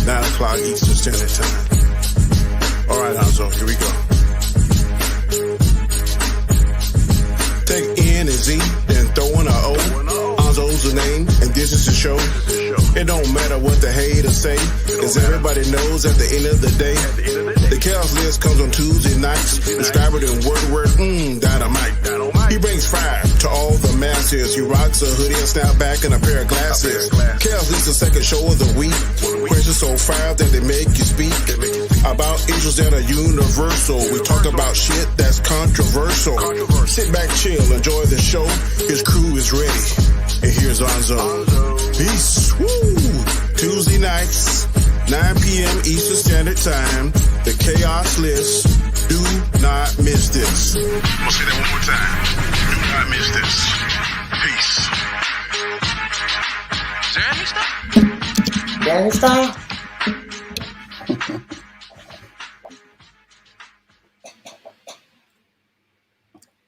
9 o'clock Eastern Standard Time. All right, Nzo, here we go. Take N and Z, then throw in a O. Nzo's the name, and this is the show. It don't matter what the haters say, as everybody knows at the end of the day, the Chaos List comes on Tuesday nights, describe it in word, dynamite. He brings fire to all the masses. He rocks a hoodie, a snapback, and a pair of glasses. Chaos List, the second show of the week. Questions so fire that they make you speak about issues that are universal. We talk about shit that's controversial. Sit back, chill, enjoy the show. His crew is ready. And here's Nzo. Peace. Woo! Tuesday nights, 9 p.m. Eastern Standard Time. The Chaos List. Do not miss this. I'm gonna say that one more time. Do not miss this. Peace. Is there any stuff?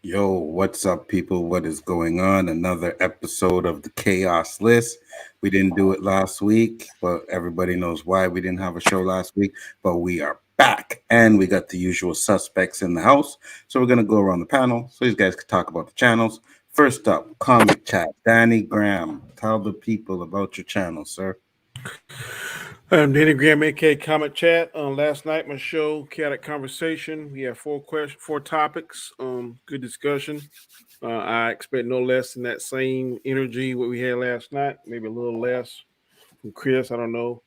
Yo, what's up, people? What is going on? Another episode of the Chaos List. We didn't do it last week, but everybody knows why we didn't have a show last week. But we are back, and we got the usual suspects in the house. So we're going to go around the panel so these guys can talk about the channels. First up, Comic Chat. Danny Graham, tell the people about your channel, sir. I'm Danny Graham, aka Comic Chat. Last night, my show, Chaotic Conversation. We had four topics. Good discussion. I expect no less than that same energy what we had last night. Maybe a little less from Chris. I don't know.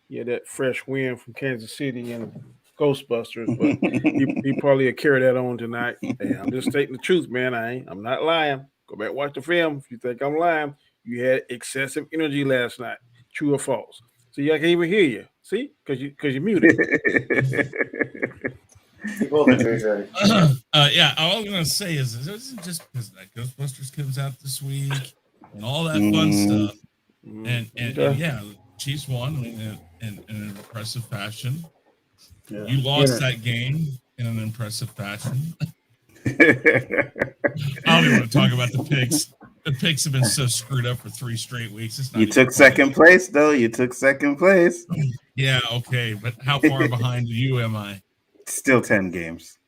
Yeah, that fresh wind from Kansas City and Ghostbusters, but he probably will carry that on tonight. Hey, I'm just stating the truth, man. I'm not lying. Go back and watch the film. If you think I'm lying, you had excessive energy last night. True or false? See, I can't even hear you. See, because you muted. Yeah, all I'm gonna say is this is just because that Ghostbusters comes out this week and all that fun stuff, and yeah, Chiefs won in an impressive fashion. Yeah. You lost that game in an impressive fashion. I don't even want to talk about the picks. The picks have been so screwed up for 3 straight weeks. You took second place, though. You took second place. Yeah, okay. But how far behind you am I? Still 10 games.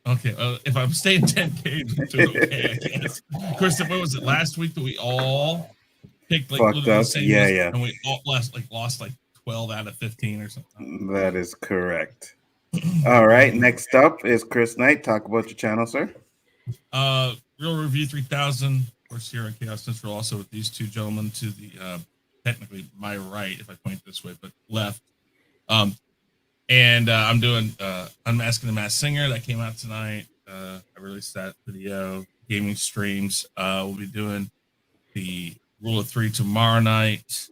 Okay. If I'm staying 10 games, I'm doing okay, I guess. Christopher, what was it last week that we all picked like fucked up? The same yeah, list, yeah. And we all lost 12 out of 15 or something. That is correct. All right. Next up is Chris Knight. Talk about your channel, sir. Real Review 3000. Of course, here on Chaos Central, also with these two gentlemen to the technically my right, if I point this way, but left. And I'm doing Unmasking the Masked Singer that came out tonight. I released that video. Gaming streams. We'll be doing the Rule of 3 tomorrow night.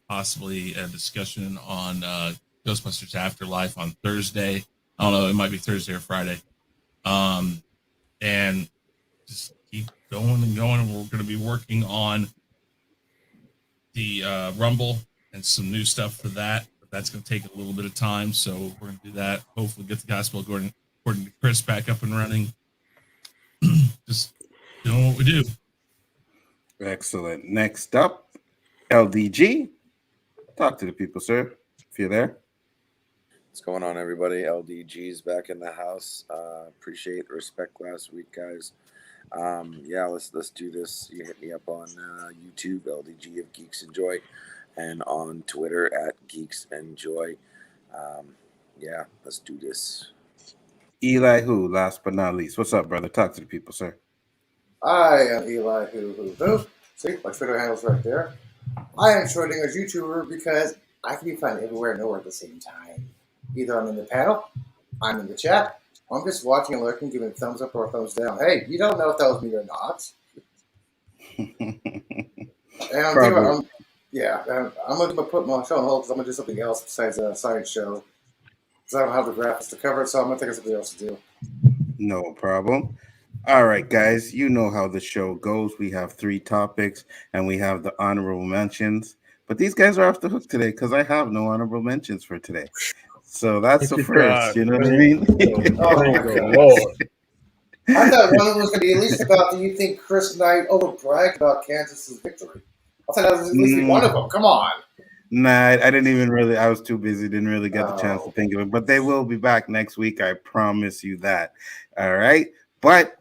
Possibly a discussion on Ghostbusters Afterlife on Thursday. I don't know. It might be Thursday or Friday. And just keep going and going. We're going to be working on the Rumble and some new stuff for that. But that's going to take a little bit of time, so we're going to do that. Hopefully get the Gospel according to Chris back up and running. Just doing what we do. Excellent. Next up, LDG. Talk to the people, sir, if you're there. What's going on, everybody? LDG's back in the house. Appreciate the respect last week, guys. Yeah, let's do this. You hit me up on YouTube, LDG of Geeks and Joy, and on Twitter at Geeks and Joy. Yeah, let's do this. Elihu, last but not least. What's up, brother? Talk to the people, sir. I am Elihu-Who. See, my Twitter handle's right there. I am Schrodinger's YouTuber because I can be found everywhere and nowhere at the same time. Either I'm in the panel, I'm in the chat, or I'm just watching and lurking, giving a thumbs up or a thumbs down. Hey, you don't know if that was me or not. And I'm going to put my show on hold because I'm going to do something else besides a science show. Because I don't have the graphics to cover it, so I'm going to think of something else to do. No problem. All right, guys, you know how the show goes. We have 3 topics, and we have the honorable mentions. But these guys are off the hook today because I have no honorable mentions for today. So that's the first, you know what I mean? Oh, Lord. I thought one of them was going to be at least about, do you think Chris Knight overbragged about Kansas's victory? I thought that was at least one of them. Come on. Nah, I didn't even really. I was too busy. Didn't really get the chance to think of it. But they will be back next week. I promise you that. All right. But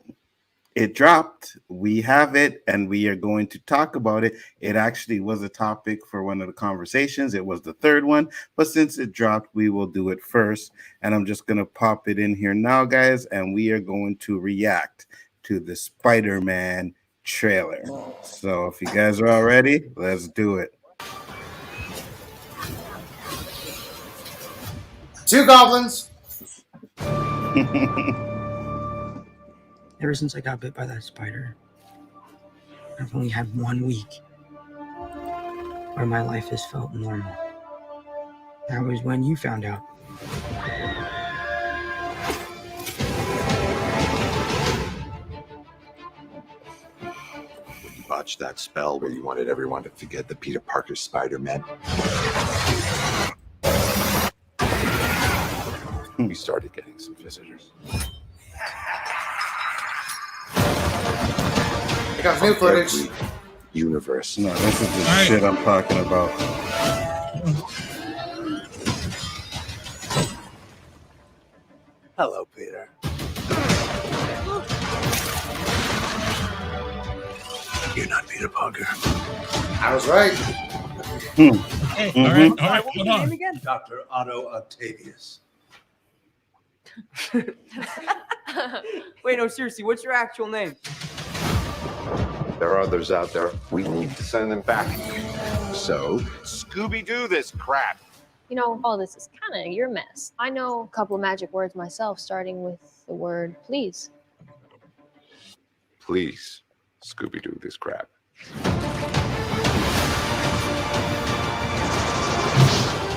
it dropped. We have it, and we are going to talk about it. It actually was a topic for one of the conversations. It was the third one, but since it dropped, we will do it first. And I'm just going to pop it in here now, guys, and we are going to react to the Spider-Man trailer. So if you guys are all ready, let's do it. 2 goblins. Ever since I got bit by that spider, I've only had 1 week where my life has felt normal. That was when you found out. You botched that spell where you wanted everyone to forget that Peter Parker's Spider-Man. We started getting some visitors. Here comes new footage. Every universe. No, this is the shit I'm talking about. Hello, Peter. You're not Peter Parker. I was right. Hey, all right, What was hold your on. name again? Dr. Otto Octavius. Wait, no, seriously, what's your actual name? There are others out there. We need to send them back. So, Scooby-Doo this crap. You know, all this is kind of your mess. I know a couple of magic words myself, starting with the word please. Please, Scooby-Doo this crap.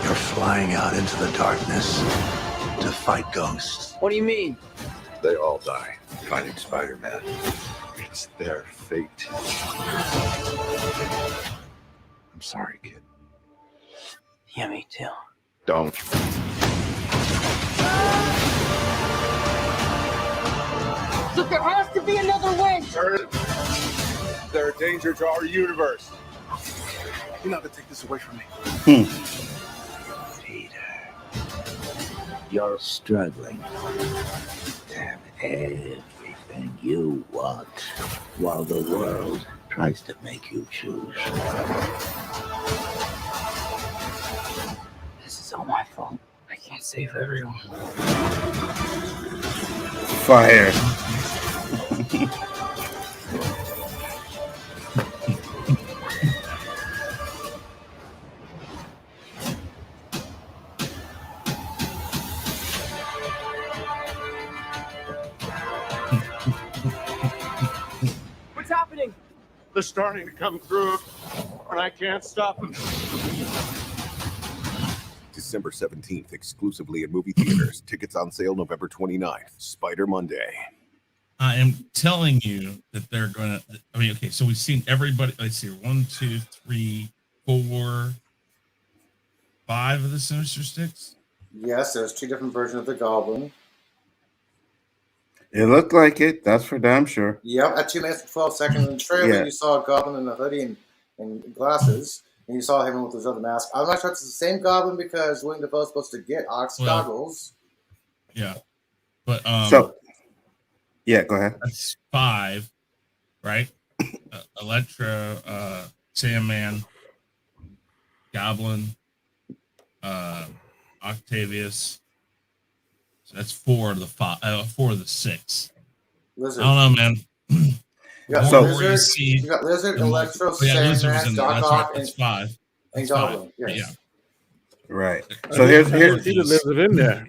You're flying out into the darkness to fight ghosts. What do you mean? They all die fighting Spider-Man. It's their fate. I'm sorry, kid. Yeah, me too. Don't. Look, there has to be another way. They're a danger to our universe. You're not gonna take this away from me. Peter, you're struggling. Damn everything you want, while the world tries to make you choose. This is all my fault. I can't save everyone. Fire. What's happening? They're starting to come through, and I can't stop them. December 17th, exclusively in movie theaters. Tickets on sale November 29th. Spider Monday. I am telling you that they're going to. I mean, okay, so we've seen everybody. Let's see, 1, 2, 3, 4, 5 of the Sinister Six. Yes, there's 2 different versions of the Goblin. It looked like it. That's for damn sure. Yep, at 2 minutes and 12 seconds in the trailer, you saw a Goblin in a hoodie and glasses, and you saw him with his other mask. I'm not sure if it's the same Goblin because William Dafoe's supposed to get Ox goggles. Yeah, but yeah, go ahead. That's 5, right? Electro, Sandman, Goblin, Octavius. So that's 4 of the 5. 4 of the 6. Lizard. I don't know, man. You got Lizard, you got Lizard, Electro, Sandman, Doc Ock, and 5. And Goblin. Yes. Yeah. Right. So here's the lizard in there.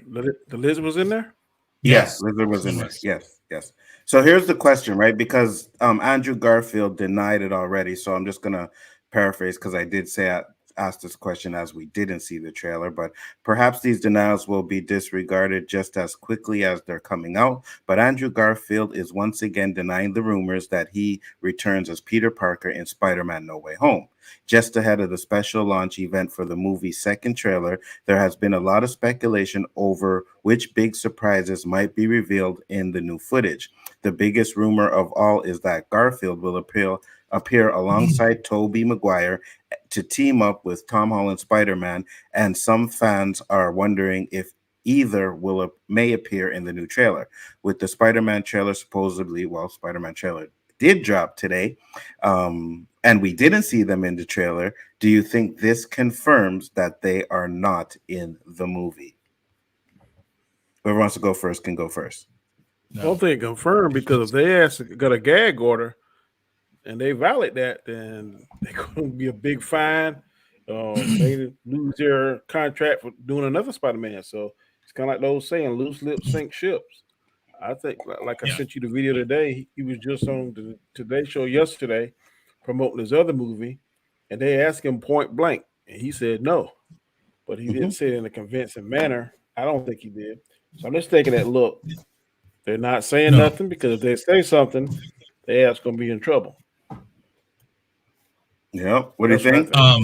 The lizard was in there. Yes, Lizard was in there. Yes. So here's the question, right? Because Andrew Garfield denied it already. So I'm just gonna paraphrase because I did say asked this question as we didn't see the trailer, but perhaps these denials will be disregarded just as quickly as they're coming out. But Andrew Garfield is once again denying the rumors that he returns as Peter Parker in Spider-Man No Way Home. Just ahead of the special launch event for the movie's second trailer, there has been a lot of speculation over which big surprises might be revealed in the new footage. The biggest rumor of all is that Garfield will appear appear alongside Tobey Maguire to team up with Tom Holland's Spider-Man, and some fans are wondering if either may appear in the new trailer. With the Spider-Man trailer supposedly, Spider-Man trailer did drop today, and we didn't see them in the trailer. Do you think this confirms that they are not in the movie? Whoever wants to go first can go first. No. I don't think confirmed, because if they got a gag order and they violate that, then they're going to be a big fine. They lose their contract for doing another Spider-Man. So it's kind of like those saying, loose lips sink ships. I think, like I sent you the video today, he was just on the Today Show yesterday promoting his other movie, and they asked him point blank, and he said no. But he didn't say it in a convincing manner. I don't think he did. So I'm just taking that look. They're not saying nothing, because if they say something, their ass going to be in trouble. Yeah. What do you think? Go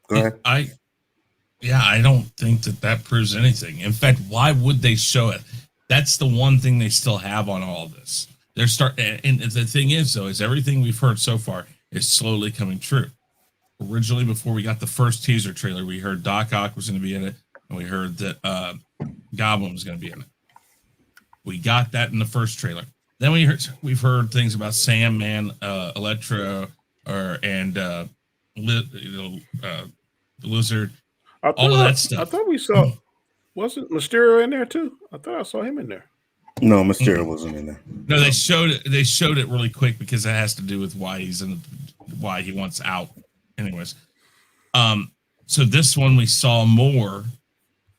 ahead. I don't think that proves anything. In fact, why would they show it? That's the one thing they still have on all this. They're and the thing is, though, is everything we've heard so far is slowly coming true. Originally, before we got the first teaser trailer, we heard Doc Ock was going to be in it, and we heard that Goblin was going to be in it. We got that in the first trailer. Then we've heard things about Sandman, Electro, and Lizard, all of that stuff. I thought we saw. Wasn't Mysterio in there too? I thought I saw him in there. No, Mysterio wasn't in there. No, they showed it. They showed it really quick because it has to do with why why he wants out. Anyways, so this one we saw more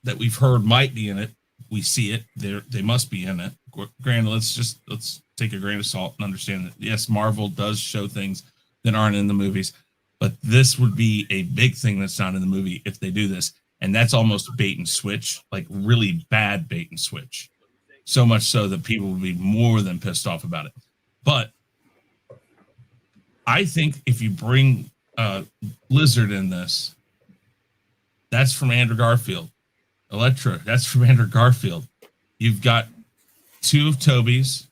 that we've heard might be in it. We see it. They must be in it. Granted, let's take a grain of salt and understand that yes, Marvel does show things that aren't in the movies, but this would be a big thing that's not in the movie if they do this. And that's almost bait and switch, like really bad bait and switch. So much so that people would be more than pissed off about it. But I think if you bring Lizard in this, that's from Andrew Garfield. Electro, that's from Andrew Garfield. You've got three of Toby's.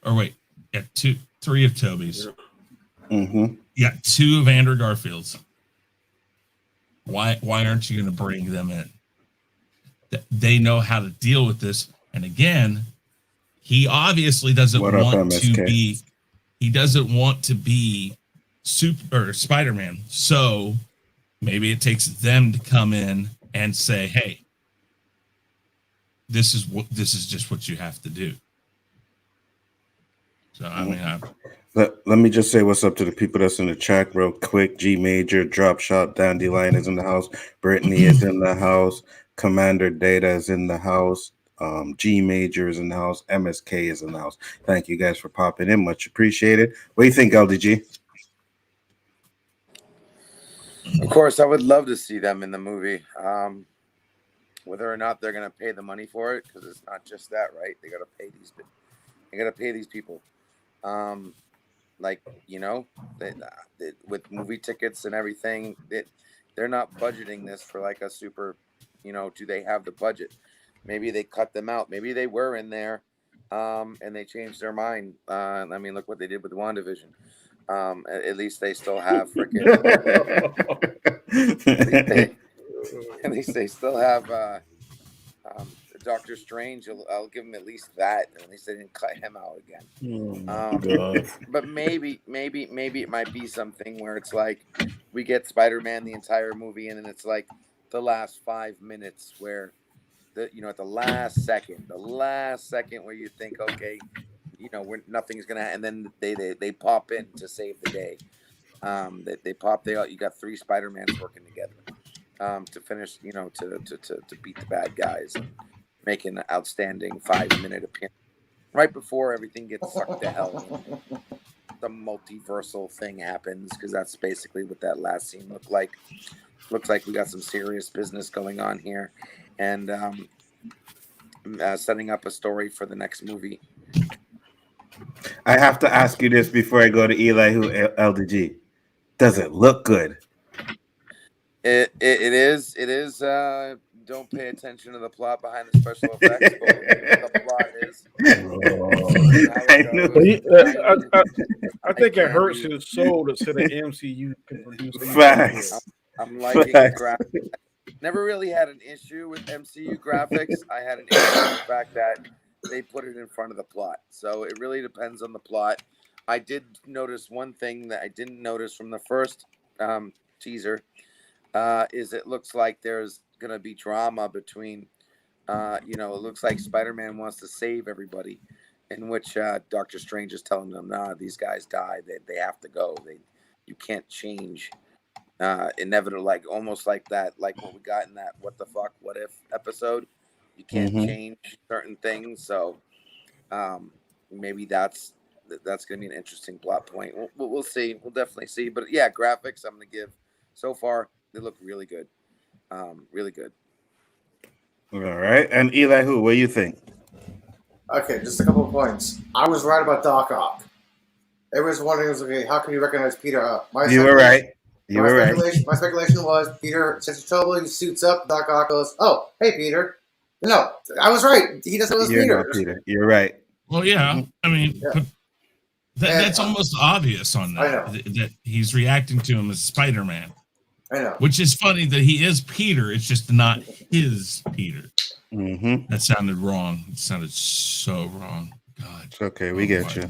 Mm-hmm. You got two of Andrew Garfield's. Why aren't you going to bring them in? They know how to deal with this. And again, he obviously doesn't want to be. He doesn't want to be Spider-Man. So maybe it takes them to come in and say, "Hey, this is just what you have to do." So I mean, let me just say what's up to the people that's in the chat real quick. G Major, Drop Shot, Dandelion is in the house. Brittany is in the house. Commander Data is in the house. G Major is in the house. MSK is in the house. Thank you guys for popping in. Much appreciated. What do you think, LDG? Of course, I would love to see them in the movie. Whether or not they're going to pay the money for it, because it's not just that, right? They got to pay these. They got to pay these people. Like, you know, with movie tickets and everything, they're not budgeting this for like a super, you know, do they have the budget? Maybe they cut them out. Maybe they were in there and they changed their mind. I mean, look what they did with WandaVision. At least they still have freaking. At least they still have Doctor Strange. I'll give him at least that. At least they didn't cut him out again. But maybe it might be something where it's like we get Spider-Man the entire movie in, and it's like the last 5 minutes where at the last second where you think, okay, nothing's gonna, and then they pop in to save the day. You got 3 Spider-Mans working together to finish, to beat the bad guys and make an outstanding 5-minute appearance right before everything gets sucked to hell. The multiversal thing happens, because that's basically what that last scene looked like. Looks like we got some serious business going on here, and setting up a story for the next movie. I have to ask you this before I go to Elihu LDG. Does it look good? It is. Don't pay attention to the plot behind the special effects, but what the plot is. I think it hurts his soul to say the MCU can produce anything Facts. I'm liking the graphics. Never really had an issue with MCU graphics. I had an issue with the fact that they put it in front of the plot. So it really depends on the plot. I did notice one thing that I didn't notice from the first teaser is it looks like there's going to be drama between, it looks like Spider-Man wants to save everybody, in which Doctor Strange is telling them, nah, these guys die. They have to go. You can't change. Inevitable, like almost like that, like what we got in that what the fuck, what if episode. You can't change certain things, so maybe that's gonna be an interesting plot point. We'll see. We'll definitely see. But yeah, graphics I'm gonna give so far, they look really good. Really good. All right. And Elihu, what do you think? Okay, just a couple of points. I was right about Doc Ock. Everyone's wondering, okay, how can you recognize Peter? You were right. My speculation was Peter sets his trouble, he suits up, Doc Ock goes, oh, hey, Peter. No, I was right. He doesn't know it's Peter. Not Peter. You're right. Well, yeah. I mean, that's almost obvious on that. That he's reacting to him as Spider-Man. I know. Which is funny that he is Peter. It's just not his Peter. Mm-hmm. That sounded wrong. It sounded so wrong. God. It's okay. We get you.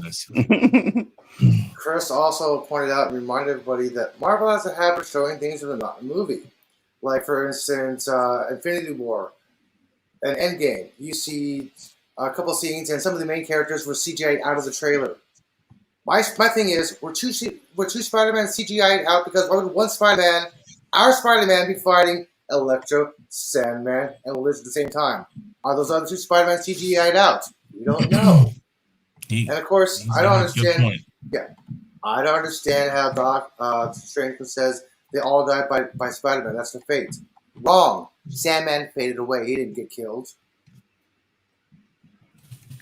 Chris also pointed out and reminded everybody that Marvel has a habit of showing things that are not in the movie. Like, for instance, Infinity War and Endgame. You see a couple scenes, and some of the main characters were CGI'd out of the trailer. My thing is, we're two Spider-Man CGI'd out because why would one Spider-Man, our Spider-Man, be fighting Electro, Sandman, and Liz at the same time? Are those other two Spider-Man CGI'd out? We don't know. And of course, I don't understand. Yeah, I don't understand how Doc Strange says they all died by Spider-Man. That's their fate. Wrong. Sandman faded away. He didn't get killed.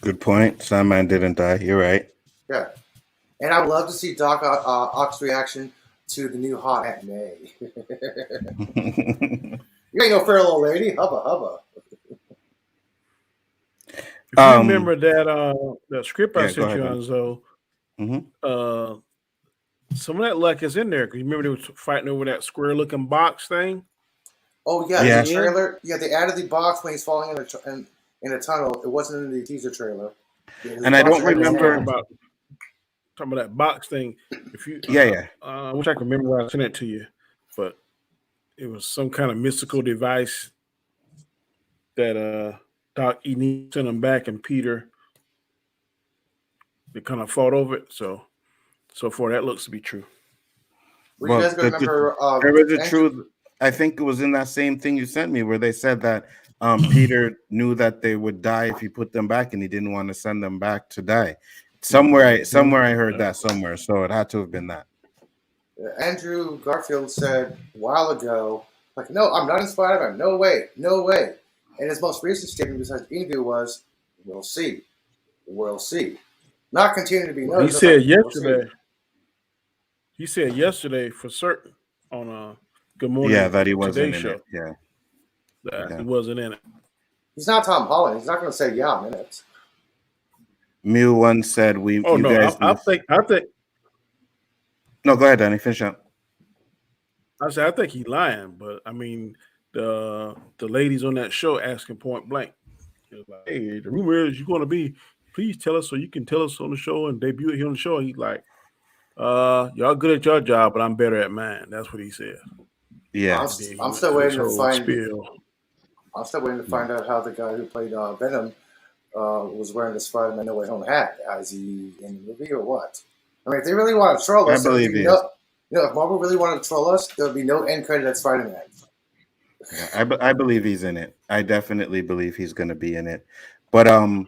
Good point. Sandman didn't die. You're right. Yeah. And I would love to see Doc Ock's reaction to the new hot Aunt May. You ain't no fair little lady. Hubba hubba. If you remember that script I sent you on, Zo, some of that luck is in there. Because you remember they were fighting over that square-looking box thing? Oh, yeah. The trailer. Yeah, they added the box when he's falling in a tunnel. It wasn't in the teaser trailer. And I don't remember talking about that box thing. If you, I wish I could remember where I sent it to you, but it was some kind of mystical device that Doc Eden sent him back, and Peter they kind of fought over it. So far, that looks to be true. Well, you guys remember? There was a truth. I think it was in that same thing you sent me where they said that Peter knew that they would die if he put them back, and he didn't want to send them back to die. Somewhere I heard that somewhere, so it had to have been that. Andrew Garfield said a while ago, like, no, I'm not in Spider-Man. No way. And his most recent statement besides the interview was, we'll see. Not continuing to be known. He said yesterday. He said yesterday for certain on Good Morning. Yeah, that he wasn't Today in show. it. Yeah. That he wasn't in it. He's not Tom Holland. He's not going to say, yeah, I'm in it. Mew one said we. Oh no, I think. No, go ahead, Danny. Finish up. I think he's lying, but I mean, the ladies on that show asking point blank, like, "Hey, the rumor is you're going to be. Please tell us so you can tell us on the show and debut it here on the show." And he's like, "Y'all good at your job, but I'm better at mine." That's what he said. Yeah, I'm still waiting to find. I'm still waiting to find out how the guy who played Venom. Was wearing the Spider-Man No Way Home hat. Is he in the movie or what? I mean, if they really want to troll us, I believe if Marvel really wanted to troll us, there would be no end credit at Spider-Man. Yeah, I believe he's in it. I definitely believe he's going to be in it. But I'm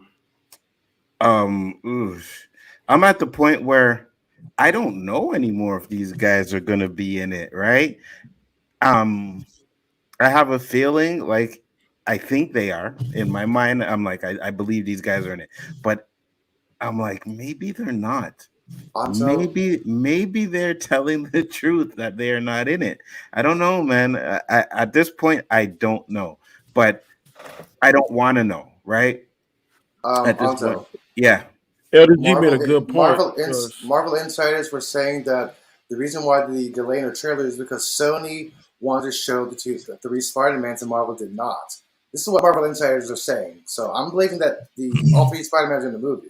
at the point where I don't know anymore if these guys are going to be in it, right? I have a feeling like I think they are. In my mind, I'm like, I believe these guys are in it. But I'm like, maybe they're not. Maybe they're telling the truth that they are not in it. I don't know, man. At this point, I don't know, but I don't want to know, right? At this point, yeah. LDG made a good point. Marvel insiders were saying that the reason why the delay in the trailer is because Sony wanted to show the three Spider-Mans and Marvel did not. This is what Marvel insiders are saying. So I'm believing that all three Spider-Mans are in the movie.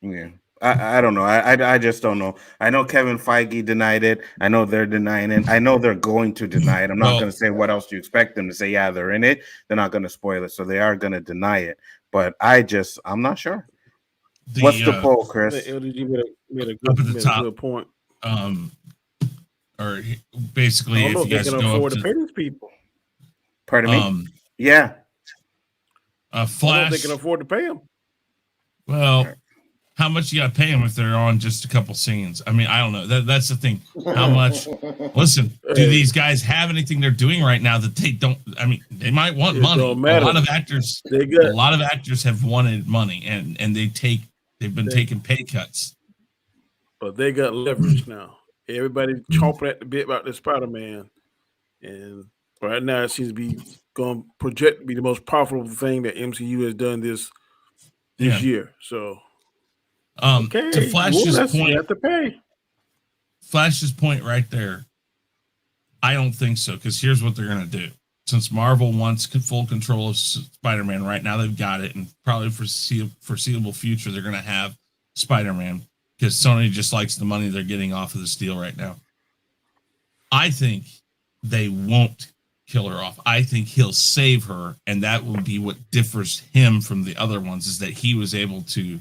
Yeah. I don't know. I just don't know. I know Kevin Feige denied it. I know they're denying it. I know they're going to deny it. I'm not going to say what else do you expect them to say. Yeah, they're in it. They're not going to spoil it. So they are going to deny it. But I'm not sure. What's the poll, Chris? LDG made a good point. Or basically, I don't know if you if they guys can go afford up to pay these people. Pardon me? Yeah. Flash. They can afford to pay them. Well, how much you got to pay them if they're on just a couple scenes? I mean, I don't know. That's the thing. How much? Listen, do these guys have anything they're doing right now that they don't? I mean, they might want money. A lot of actors have wanted money, and they've been taking pay cuts. But they got leverage now. Everybody's chomping at the bit about the Spider-Man, and right now it seems to be going to project to be the most profitable thing that MCU has done this year. So, to Flash's point, you have to pay. Flash's point right there. I don't think so, because here's what they're going to do. Since Marvel wants full control of Spider-Man right now, they've got it, and probably for foreseeable future, they're going to have Spider-Man. Because Sony just likes the money they're getting off of this deal right now. I think they won't kill her off. I think he'll save her, and that will be what differs him from the other ones, is that he was able to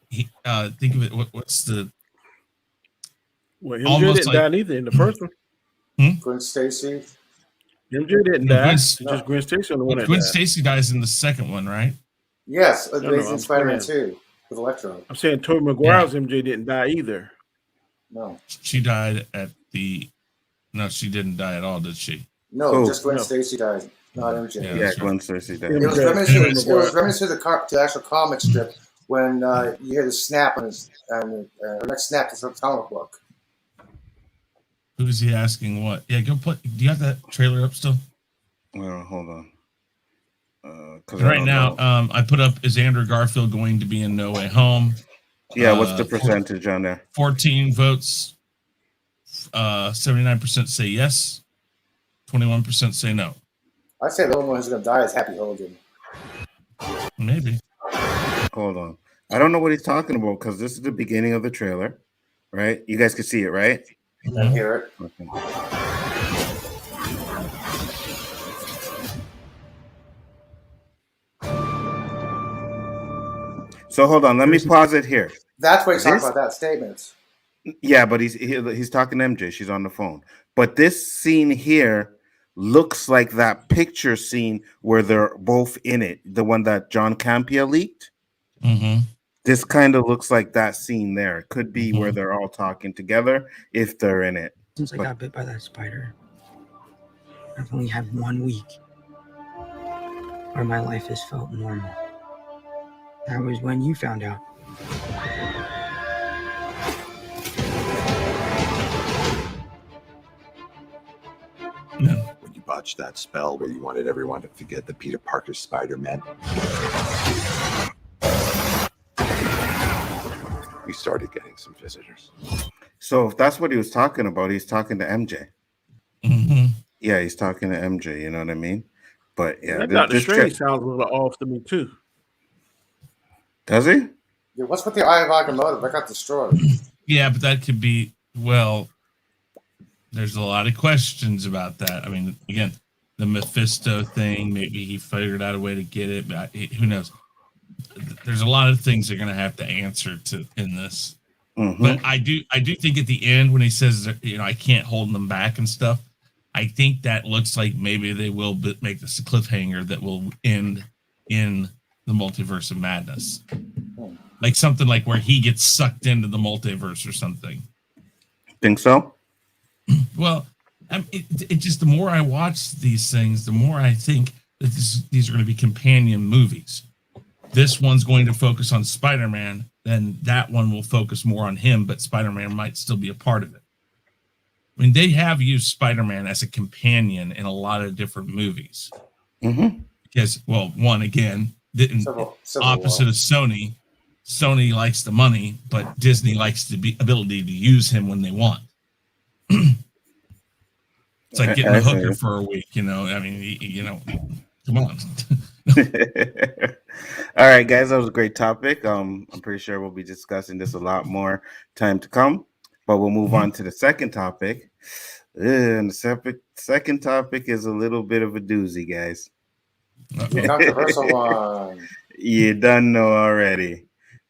think of it. What's the... Well, MJ didn't die neither in the first one. Gwen Stacy. MJ didn't die. Just Gwen Stacy on the one that Gwen died. Stacy dies in the second one, right? Yes, Amazing Spider-Man 2 with Electro. I'm saying Tobey Maguire's MJ didn't die either. No. She died at the... No, she didn't die at all, did she? No, just Gwen Stacy died, not MJ. Yeah, Gwen Stacy died. It was reminiscent to the actual comic strip when you hear the snap on his her next snap is a comic book. Who's he asking what? Yeah, go put... Do you have that trailer up still? Hold on. Right now, I put up, is Andrew Garfield going to be in No Way Home? Yeah, what's the percentage on there? 14 votes. 79% say yes. 21% say no. I'd say the only one who's going to die is Happy Hogan. Maybe. Hold on. I don't know what he's talking about because this is the beginning of the trailer, right? You guys can see it, right? I hear it. Okay. So hold on, let me pause it here. That's what he's talking about, that statement. Yeah, but he's talking to MJ. She's on the phone. But this scene here looks like that picture scene where they're both in it, the one that John Campea leaked. Mm-hmm. This kind of looks like that scene there. It could be where they're all talking together if they're in it. Since I got bit by that spider, I've only had 1 week where my life has felt normal. That was when you found out. When you botched that spell where you wanted everyone to forget the Peter Parker Spider-Man, we started getting some visitors. So if that's what he was talking about, he's talking to MJ. Mm-hmm. Yeah, he's talking to MJ. You know what I mean? But yeah, Dr. Strange sounds a little off to me too. Does he? Yeah, what's with the Eye of Agamotto? That got destroyed. Yeah, but that could be, well, there's a lot of questions about that. I mean, again, the Mephisto thing, maybe he figured out a way to get it, but who knows? There's a lot of things they're going to have to answer to in this. Mm-hmm. But I do think at the end when he says, I can't hold them back and stuff, I think that looks like maybe they will make this a cliffhanger that will end in the Multiverse of Madness. Like something like where he gets sucked into the multiverse or something. Think so? Well, it just, the more I watch these things, the more I think that these are going to be companion movies. this one's going to focus on Spider-Man, then that one will focus more on him, but Spider-Man might still be a part of it. I mean, they have used Spider-Man as a companion in a lot of different movies. Because, well, one, again, opposite of Sony, Sony likes the money, but Disney likes the ability to use him when they want. It's like getting a hooker for a week, you know. I mean, you know, come on. All right, guys, that was a great topic. I'm pretty sure we'll be discussing this a lot more time to come, but we'll move on to the second topic. And the second topic is a little bit of a doozy, guys. Controversial one. You done know already.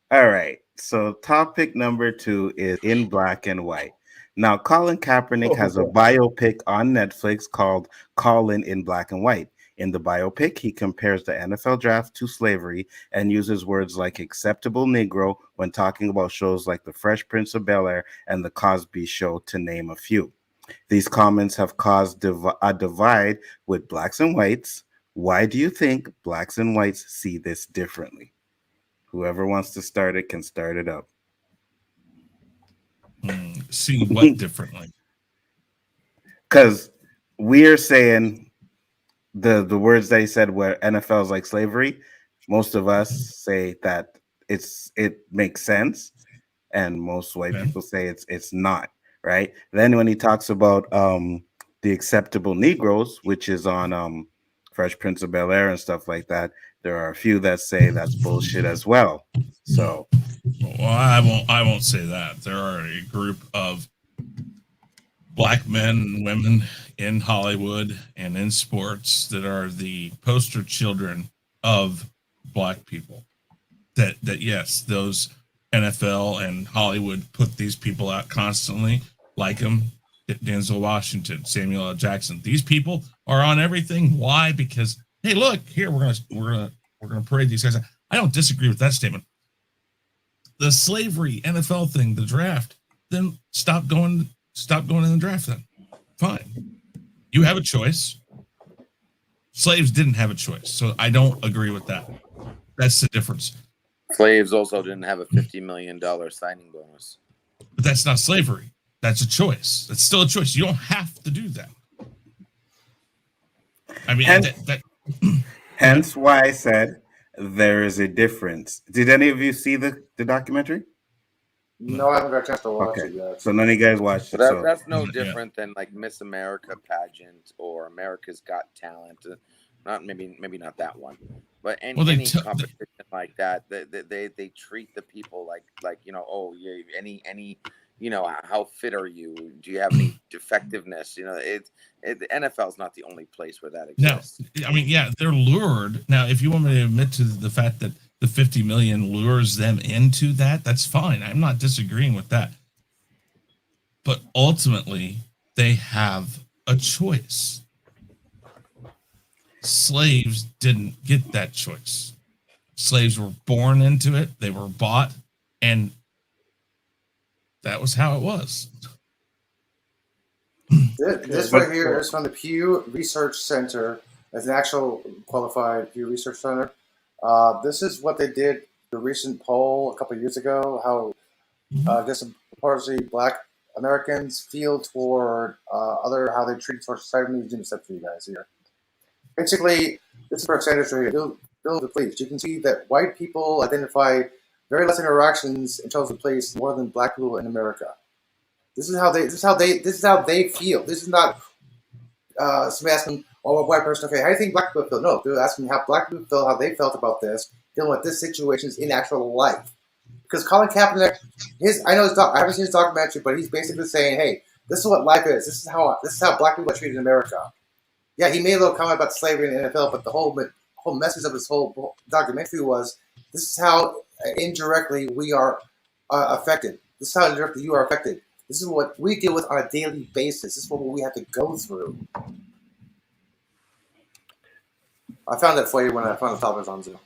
All right. So topic number 2 is In Black and White. Now, Colin Kaepernick has a biopic on Netflix called Colin in Black and White. In the biopic, he compares the NFL draft to slavery and uses words like acceptable Negro when talking about shows like The Fresh Prince of Bel-Air and The Cosby Show, to name a few. These comments have caused a divide with blacks and whites. Why do you think blacks and whites see this differently? Whoever wants to start it can start it up. See what differently? Because we're saying the words that he said where NFL is like slavery. Most of us say that it makes sense, and most white people say it's not, right? Then when he talks about the acceptable Negroes, which is on Fresh Prince of Bel-Air and stuff like that, there are a few that say that's bullshit as well. So, well, I won't say that. There are a group of black men and women in Hollywood and in sports that are the poster children of black people. That yes, those NFL and Hollywood put these people out constantly, like them, Denzel Washington, Samuel L. Jackson. These people are on everything. Why? Because hey, look here, we're gonna parade these guys. I don't disagree with that statement. The slavery NFL thing, the draft, then stop going in the draft. Then fine, you have a choice. Slaves didn't have a choice, so I don't agree with that. That's the difference. Slaves also didn't have a $50 million signing bonus. But that's not slavery. That's a choice. That's still a choice. You don't have to do that. I mean, hence why I said there is a difference. Did any of you see the documentary? No, I haven't got a chance to watch it yet. So none of you guys watched it. That's no different than like Miss America pageant or America's Got Talent. Not maybe not that one, but any competition like that, they treat the people like you know, oh yeah, any you know, how fit are you? Do you have any defectiveness? You know, the NFL is not the only place where that exists. No, I mean, yeah, they're lured. Now, if you want me to admit to the fact that the 50 million lures them into that, that's fine. I'm not disagreeing with that. But ultimately, they have a choice. Slaves didn't get that choice. Slaves were born into it. They were bought, and that was how it was. This right here is from the Pew Research Center. As an actual qualified Pew Research Center. This is what they did, the recent poll a couple of years ago, how disproportionately black Americans feel toward how they treat towards society. Let me do this up for you guys here. Basically, this is percentage right here. Bill the place. You can see that white people identify very less interactions in terms of place more than black people in America. This is how they feel. This is not somebody asking, oh, a white person, okay, how do you think black people feel? No, they're asking how black people feel, how they felt about this, dealing with this situations in actual life. Because Colin Kaepernick, I haven't seen his documentary, but he's basically saying, hey, this is what life is. This is how black people are treated in America. Yeah, he made a little comment about slavery in the NFL, but the whole message of his whole documentary was, this is how indirectly we are affected. This is how indirectly you are affected. This is what we deal with on a daily basis. This is what we have to go through. I found that for you when I found the topic on Zoom.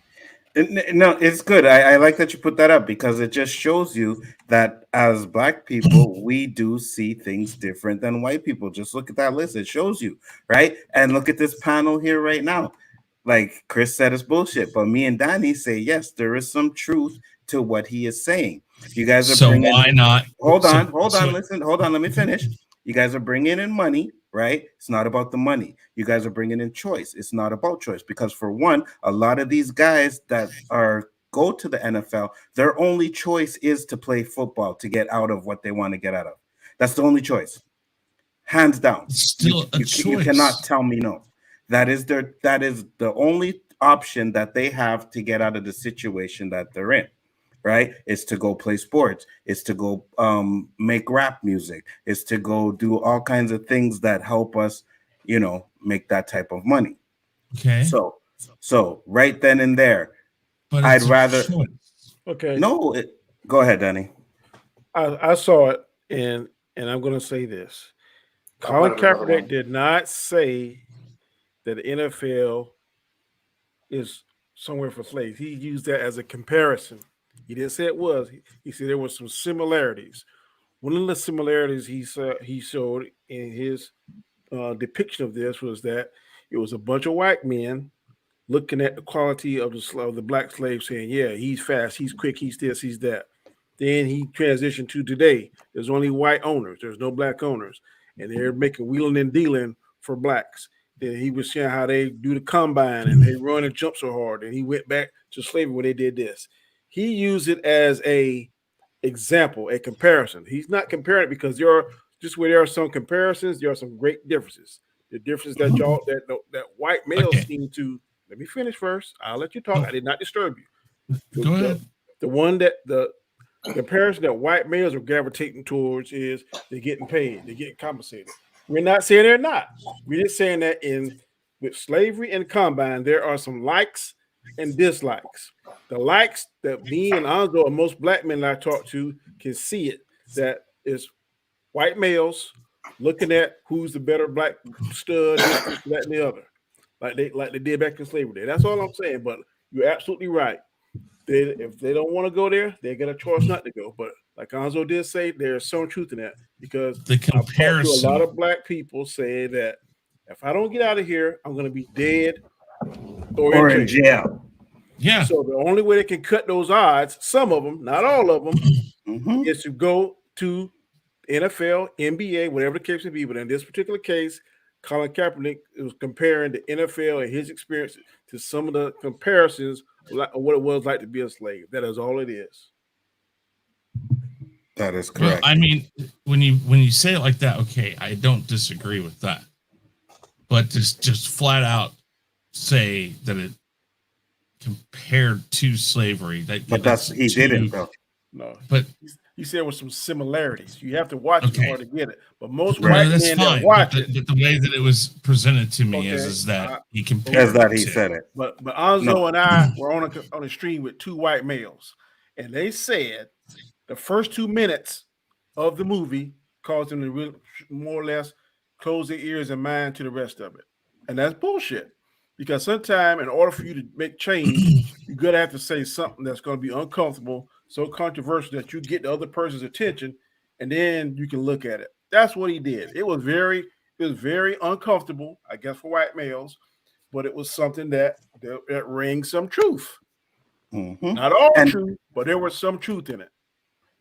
No, it's good. I like that you put that up because it just shows you that as black people, we do see things different than white people. Just look at that list. It shows you, right? And look at this panel here right now. like Chris said, it's bullshit. But me and Danny say yes, there is some truth to what he is saying. You guys are so bringing. Why not? Hold on. Listen, hold on. Let me finish. You guys are bringing in money, right? It's not about the money. You guys are bringing in choice. It's not about choice because, for one, a lot of these guys that go to the NFL, their only choice is to play football to get out of what they want to get out of. That's the only choice, hands down. Still a choice. You cannot tell me no. That is the only option that they have to get out of the situation that they're in. Right? It's to go play sports. It's to go make rap music. It's to go do all kinds of things that help us, make that type of money. Okay. So right then and there, but I'd rather. Okay. No, go ahead, Danny. I saw it, and I'm going to say this: Colin Kaepernick did not say that the NFL is somewhere for slaves. He used that as a comparison. He didn't say it was. He said there were some similarities. One of the similarities he showed in his depiction of this was that it was a bunch of white men looking at the quality of the black slave, saying, "Yeah, he's fast, he's quick, he's this, he's that." Then he transitioned to today. There's only white owners. There's no black owners, and they're making wheeling and dealing for blacks. Then he was showing how they do the combine and they run and jump so hard. And he went back to slavery when they did this. He used it as a example, a comparison. He's not comparing it because there are some comparisons, there are some great differences. The difference that that white males seem to. Let me finish first. I'll let you talk. I did not disturb you. Go ahead. The comparison that white males are gravitating towards is they're getting paid, they're getting compensated. We're not saying they're not. We're just saying that with slavery and combine, there are some likes and dislikes. The likes that me and Nzo and most black men that I talk to can see it, that is white males looking at who's the better black stud, this, that, and the other, like they did back in slavery day. That's all I'm saying. But you're absolutely right. If they don't want to go there, they get a choice not to go. But like Nzo did say, there's some truth in that because the comparison. I've talked to a lot of black people say that if I don't get out of here, I'm going to be dead or in jail. Yeah. So the only way they can cut those odds, some of them, not all of them, is to go to NFL, NBA, whatever the case may be. But in this particular case, Colin Kaepernick was comparing the NFL and his experience to some of the comparisons of what it was like to be a slave. That is all it is. That is correct. Well, I mean, when you say it like that, okay, I don't disagree with that. But just flat out say that it compared to slavery. He didn't though. No, but he said with some similarities. You have to watch it in order to get it. But most right, white men that watch it, the way that it was presented to me is that he compared. As that he said it. But Nzo and I were on a stream with two white males, and they said the first 2 minutes of the movie caused them to more or less close their ears and mind to the rest of it, and that's bullshit. Because sometimes, in order for you to make change, you're gonna have to say something that's gonna be uncomfortable, so controversial that you get the other person's attention, and then you can look at it. That's what he did. It was very uncomfortable, I guess, for white males, but it was something that rang some truth. Not all truth, but there was some truth in it.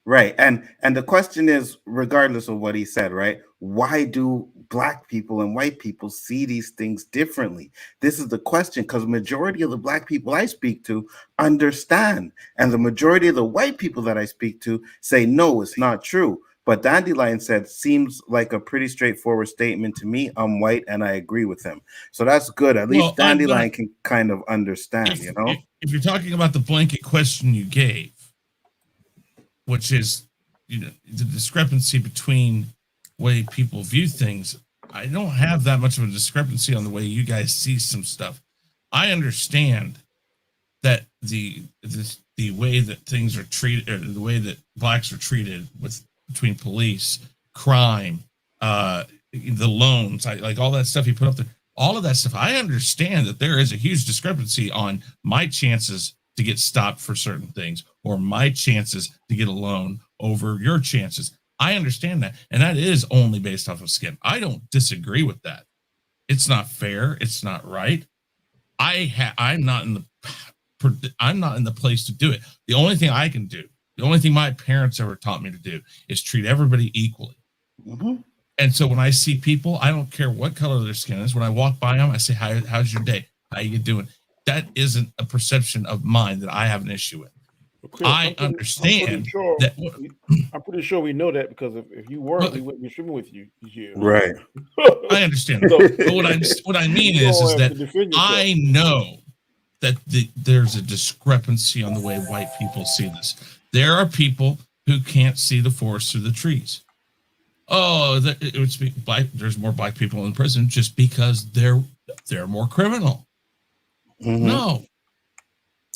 Right. And the question is, regardless of what he said, right? Why do black people and white people see these things differently? This is the question, because majority of the black people I speak to understand. And the majority of the white people that I speak to say, no, it's not true. But Dandelion said, seems like a pretty straightforward statement to me. I'm white and I agree with him. So that's good. At least Dandelion can kind of understand, If you're talking about the blanket question you gave, which is, the discrepancy between way people view things. I don't have that much of a discrepancy on the way you guys see some stuff. I understand that the way that things are treated, or the way that blacks are treated between police, crime, the loans, like all that stuff you put up there, all of that stuff. I understand that there is a huge discrepancy on my chances to get stopped for certain things, or my chances to get a loan over your chances. I understand that. And that is only based off of skin. I don't disagree with that. It's not fair. It's not right. I'm not in the place to do it. The only thing I can do, the only thing my parents ever taught me to do, is treat everybody equally. Mm-hmm. And so when I see people, I don't care what color their skin is. When I walk by them, I say, how's your day? How you doing? That isn't a perception of mine that I have an issue with. Okay, I understand that. I'm pretty sure we know that, because if you weren't, we wouldn't be streaming with you. Right. I understand. But what I mean is that I know that there's a discrepancy on the way white people see this. There are people who can't see the forest through the trees. Oh, it would be black. There's more black people in prison just because they're more criminal. Mm-hmm. No.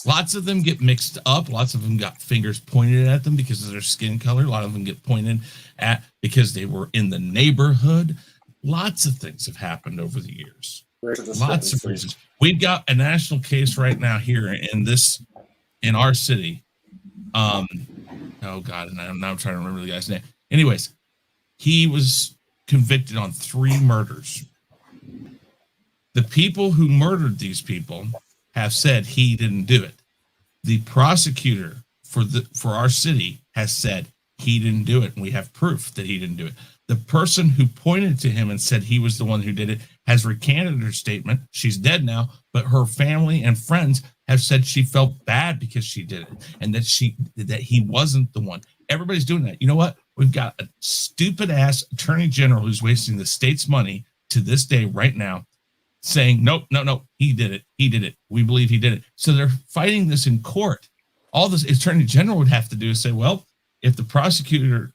Lots of them get mixed up. Lots of them got fingers pointed at them because of their skin color. A lot of them get pointed at because they were in the neighborhood. Lots of things have happened over the years. Lots of reasons. We've got a national case right now here in our city. Oh God, and I'm now trying to remember the guy's name. Anyways, he was convicted on 3 murders. The people who murdered these people have said he didn't do it. The prosecutor for our city has said he didn't do it, and we have proof that he didn't do it. The person who pointed to him and said he was the one who did it has recanted her statement. She's dead now, but her family and friends have said she felt bad because she did it, and that he wasn't the one. Everybody's doing that. You know what? We've got a stupid ass attorney general who's wasting the state's money to this day right now, saying, no, he did it. We believe he did it. So they're fighting this in court. All this attorney general would have to do is say, well, if the prosecution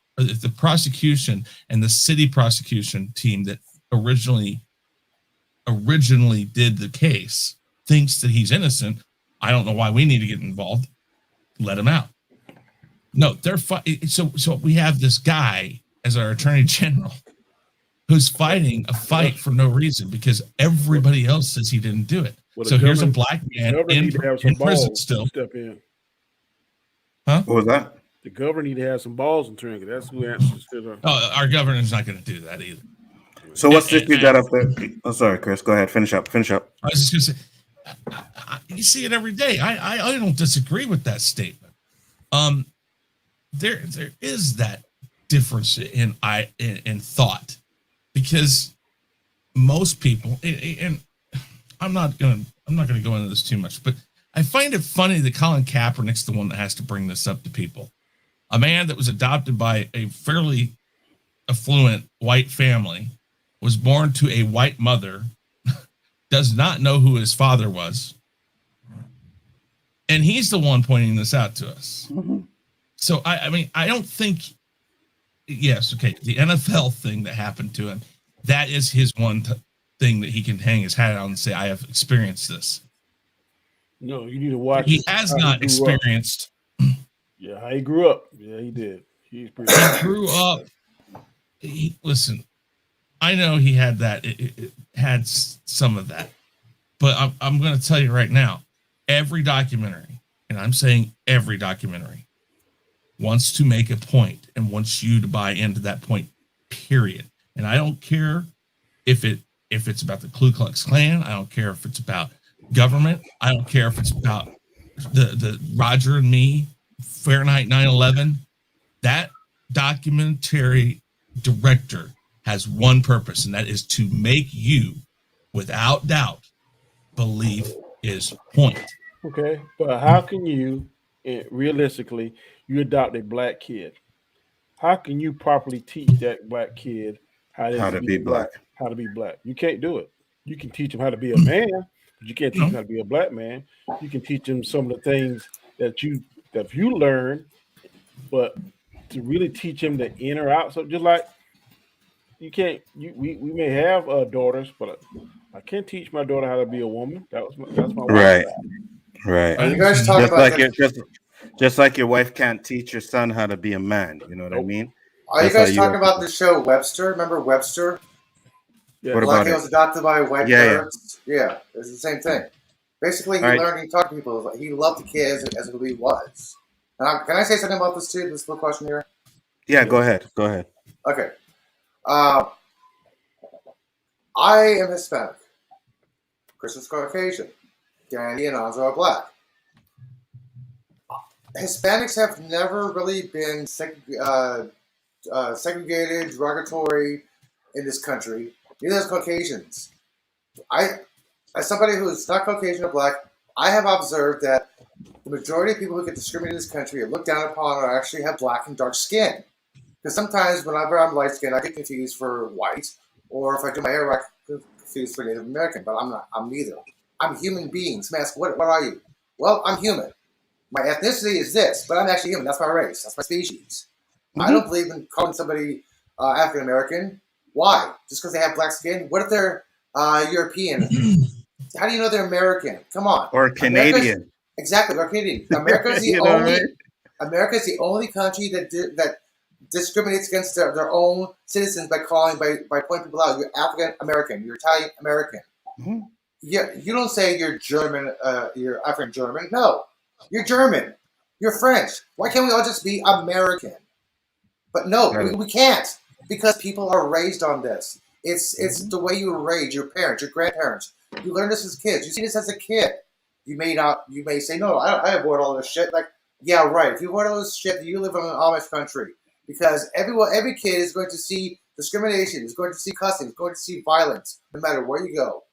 and the city prosecution team that originally did the case thinks that he's innocent, I don't know why we need to get involved. Let him out. No, they're so we have this guy as our attorney general who's fighting a fight for no reason because everybody else says he didn't do it. Well, so here's a black man in prison still. Step in. Huh? What was that? The governor need to have some balls in turn. That's who answers to the. Oh, our governor's not going to do that either. So what's this you got up there? Oh, sorry, Chris. Go ahead. Finish up. I was just going to say, you see it every day. I don't disagree with that statement. There is that difference in thought, because most people, and I'm not gonna go into this too much, but I find it funny that Colin Kaepernick's the one that has to bring this up to people. A man that was adopted by a fairly affluent white family, was born to a white mother, does not know who his father was, and he's the one pointing this out to us. Mm-hmm. So I mean, I don't think. Yes, okay. The NFL thing that happened to him, that is his one thing that he can hang his hat on and say, I have experienced this. No, you need to watch. He has not experienced. Yeah, how he grew up. Yeah, he did. He grew up. Listen, I know he had that. It had some of that. But I'm going to tell you right now, every documentary, and I'm saying every documentary, wants to make a point and wants you to buy into that point, period. And I don't care if it's about the Ku Klux Klan. I don't care if it's about government. I don't care if it's about the Roger and Me, Fahrenheit 9/11. That documentary director has one purpose, and that is to make you, without doubt, believe his point. Okay, but how can you, realistically, you adopt a black kid? How can you properly teach that black kid how to be black? How to be black? You can't do it. You can teach him how to be a man, but you can't teach him how to be a black man. You can teach him some of the things that you learn, but to really teach him the in or out. So just like you can't, we may have daughters, but I can't teach my daughter how to be a woman. That's my wife. Right. Are you guys talking just like your wife can't teach your son how to be a man. You know what I mean? Are you guys talking about the show Webster? Remember Webster? Yeah. What about it? He was adopted by white parents. Yeah, it's the same thing. Basically, he learned and talked to people. He loved the kids as who he was. Now, can I say something about this too? This little question here. Yeah, go ahead. Okay. I am Hispanic. Christmas Caucasian. Danny and Nzo are black. Hispanics have never really been segregated, derogatory in this country. Neither has Caucasians. As somebody who's not Caucasian or black, I have observed that the majority of people who get discriminated in this country or looked down upon or actually have black and dark skin. Because sometimes whenever I'm light skinned, I get confused for white, or if I do my hair, I get confused for Native American, but I'm not. I'm neither. I'm human beings. Man, what are you? Well, I'm human. My ethnicity is this, but I'm actually human. That's my race. That's my species. Mm-hmm. I don't believe in calling somebody African American. Why? Just because they have black skin? What if they're European? How do you know they're American? Come on. Or Canadian. Exactly, or Canadian. America's the only. America's the only country that discriminates against their own citizens by pointing people out. You're African American. You're Italian American. Mm-hmm. You don't say you're German. You're African German. No. You're German. You're French. Why can't we all just be American? But no, we can't, because people are raised on this. It's the way you were raised. Your parents, your grandparents. You learn this as kids. You see this as a kid. You may say, no, I avoid all this shit. Like, yeah, right. If you avoid all this shit, you live in an Amish country, because every kid is going to see discrimination, is going to see cussing, is going to see violence, no matter where you go.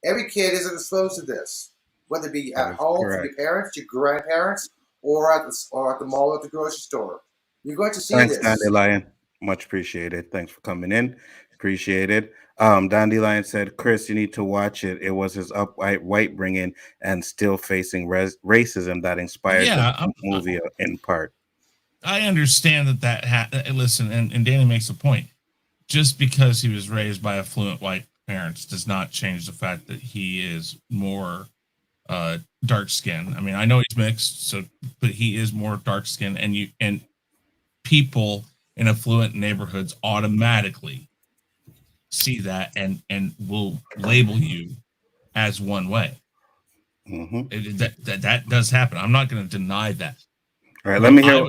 Every kid is exposed to this. Whether it be at home from your parents, your grandparents, or at the mall or at the grocery store. You're going to see this. Thanks, Dandelion. Much appreciated. Thanks for coming in. Appreciate it. Dandelion said, Chris, you need to watch it. It was his upright white bringing and still facing racism that inspired the movie in part. I understand that listen, and Danny makes a point. Just because he was raised by affluent white parents does not change the fact that he is more dark skin. I mean, I know he's mixed, but he is more dark skin, and people in affluent neighborhoods automatically see that and will label you as one way. Mm-hmm. That does happen. I'm not going to deny that. All right, let me hear.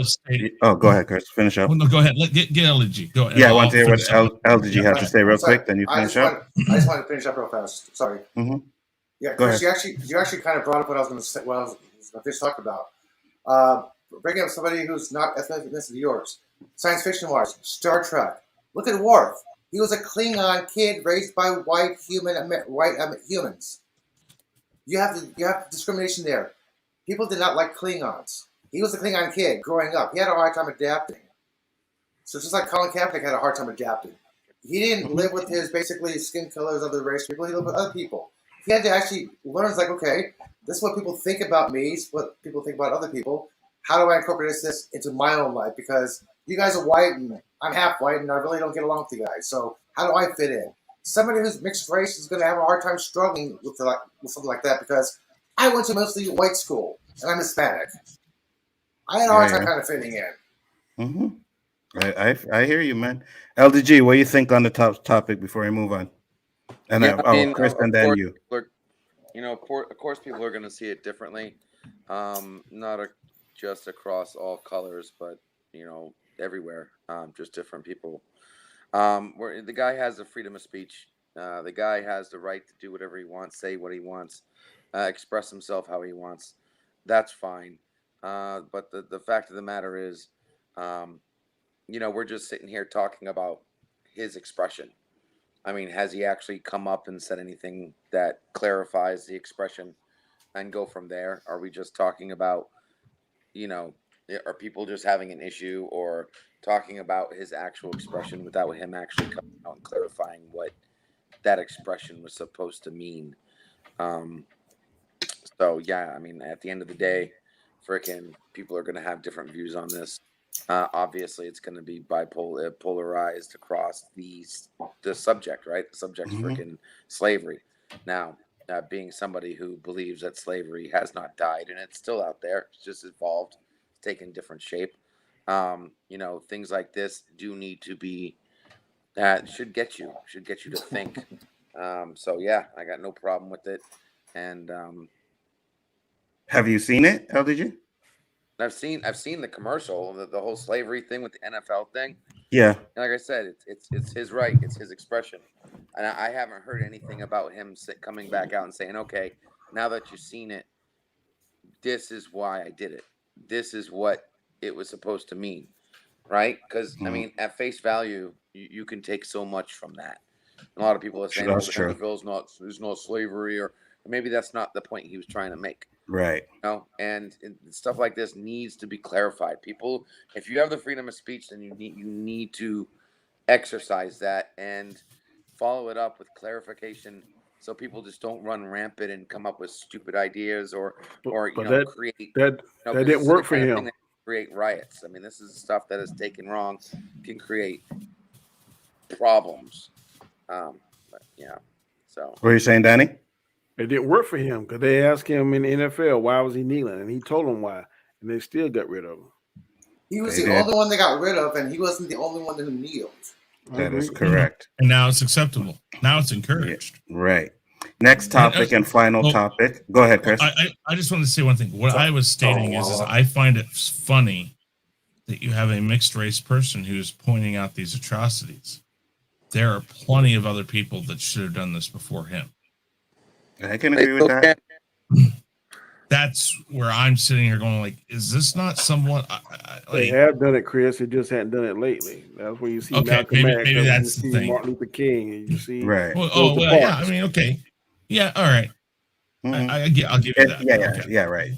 Go ahead, Chris. Finish up. Oh, no, go ahead. Get LDG. Go ahead. Yeah, I want to hear what LDG has to say real quick. Then you finish up. I just want to finish up real fast. Sorry. Mm-hmm. Yeah, Chris, you actually kind of brought up what I was going to say. What I was going to talk about. Bringing up somebody who's not ethnicity yours. Science fiction wise, Star Trek. Look at Worf. He was a Klingon kid raised by white humans. You have discrimination there. People did not like Klingons. He was a Klingon kid growing up. He had a hard time adapting. So just like Colin Kaepernick had a hard time adapting. He didn't live with his basically skin colors of the race people. He lived with other people. He had to actually learn, like, okay, this is what people think about me. This is what people think about other people. How do I incorporate this into my own life? Because you guys are white and I'm half white and I really don't get along with you guys. So how do I fit in? Somebody who's mixed race is going to have a hard time struggling with something like that, because I went to mostly white school and I'm Hispanic. I had a hard time kind of fitting in. Mm-hmm. I hear you, man. LDG, what do you think on the topic before we move on? And Chris, and then you. Of course, people are going to see it differently. Not just across all colors, but everywhere. Just different people. Where the guy has the freedom of speech. The guy has the right to do whatever he wants, say what he wants, express himself how he wants. That's fine. But the fact of the matter is, we're just sitting here talking about his expression. I mean, has he actually come up and said anything that clarifies the expression and go from there? Are we just talking about, are people just having an issue or talking about his actual expression without him actually coming out and clarifying what that expression was supposed to mean? So, yeah, I mean, at the end of the day, frickin' people are going to have different views on this. Obviously, it's going to be polarized across the subject, right? The subject's freaking slavery. Now, being somebody who believes that slavery has not died and it's still out there, it's just evolved, it's taken different shape. Things like this do need to be should get you to think. So yeah, I got no problem with it. And have you seen it, LDG? I've seen the commercial, the whole slavery thing with the NFL thing. Yeah. Like I said, it's his right, it's his expression, and I haven't heard anything about him coming back out and saying, okay, now that you've seen it, this is why I did it. This is what it was supposed to mean, right? Because I mean, at face value, you can take so much from that. A lot of people are saying, That's "Oh, true. there's no slavery," or maybe that's not the point he was trying to make. Right. You know, and stuff like this needs to be clarified. People, if you have the freedom of speech, then you need to exercise that and follow it up with clarification, so people just don't run rampant and come up with stupid ideas or But create that because didn't this is the work for kind of thing him. that can create riots. I mean, this is stuff that is taken wrong can create problems. But yeah, so What are you saying, Danny? It didn't work for him because they asked him in the NFL why was he kneeling, and he told them why, and they still got rid of him. He was the only one they got rid of, and he wasn't the only one who kneeled. That is correct. And now it's acceptable. Now it's encouraged. Yeah, right. Next topic and final topic. Go ahead, Chris. I just wanted to say one thing. What I was stating is I find it funny that you have a mixed race person who's pointing out these atrocities. There are plenty of other people that should have done this before him. I can agree with that. That's where I'm sitting here going, like, is this not somewhat? They have done it, Chris. They just hadn't done it lately. That's where you see Malcolm X. Maybe that's you the see thing. Martin Luther King, and you see right. Well, yeah. I mean, okay. Yeah. All right. I'll give you that. Yeah. Right.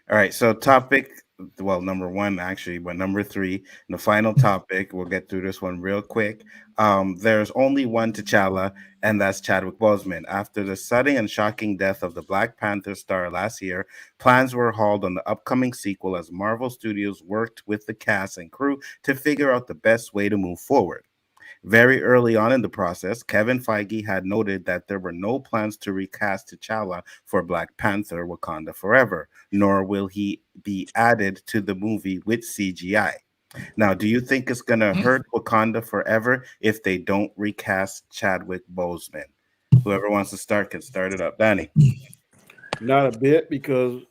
All right. So topic. Well, number one, actually, but number three, the final topic. We'll get through this one real quick. There's only one T'Challa, and that's Chadwick Boseman. After the sudden and shocking death of the Black Panther star last year, plans were hauled on the upcoming sequel as Marvel Studios worked with the cast and crew to figure out the best way to move forward. Very early on in the process, Kevin Feige had noted that there were no plans to recast T'Challa for Black Panther Wakanda Forever, nor will he be added to the movie with CGI. Now, do you think it's going to hurt Wakanda Forever if they don't recast Chadwick Boseman? Whoever wants to start can start it up. Danny? Not a bit, because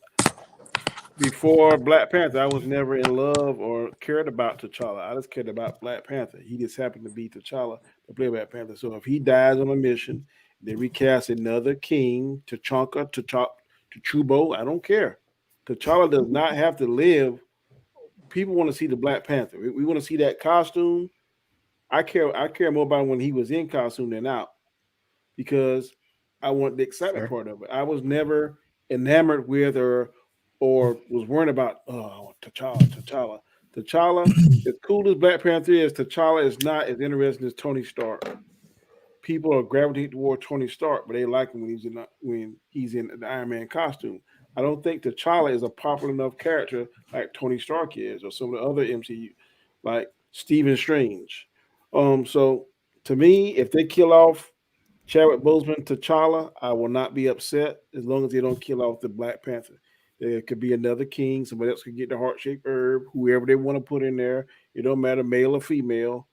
before Black Panther, I was never in love or cared about T'Challa. I just cared about Black Panther. He just happened to be T'Challa to play Black Panther. So if he dies on a mission, they recast another king, T'Chaka, T'Chubo, I don't care. T'Challa does not have to live. People want to see the Black Panther. We want to see that costume. I care more about when he was in costume than out, because I want the excitement part of it. I was never enamored with or was worried about T'Challa. T'Challa, as cool as Black Panther is, T'Challa is not as interesting as Tony Stark. People are gravitating toward Tony Stark, but they like him when he's in the Iron Man costume. I don't think T'Challa is a popular enough character like Tony Stark is, or some of the other MCU, like Stephen Strange. So to me, if they kill off Chadwick Boseman, T'Challa, I will not be upset as long as they don't kill off the Black Panther. There could be another king. Somebody else could get the heart-shaped herb, whoever they want to put in there. It don't matter, male or female.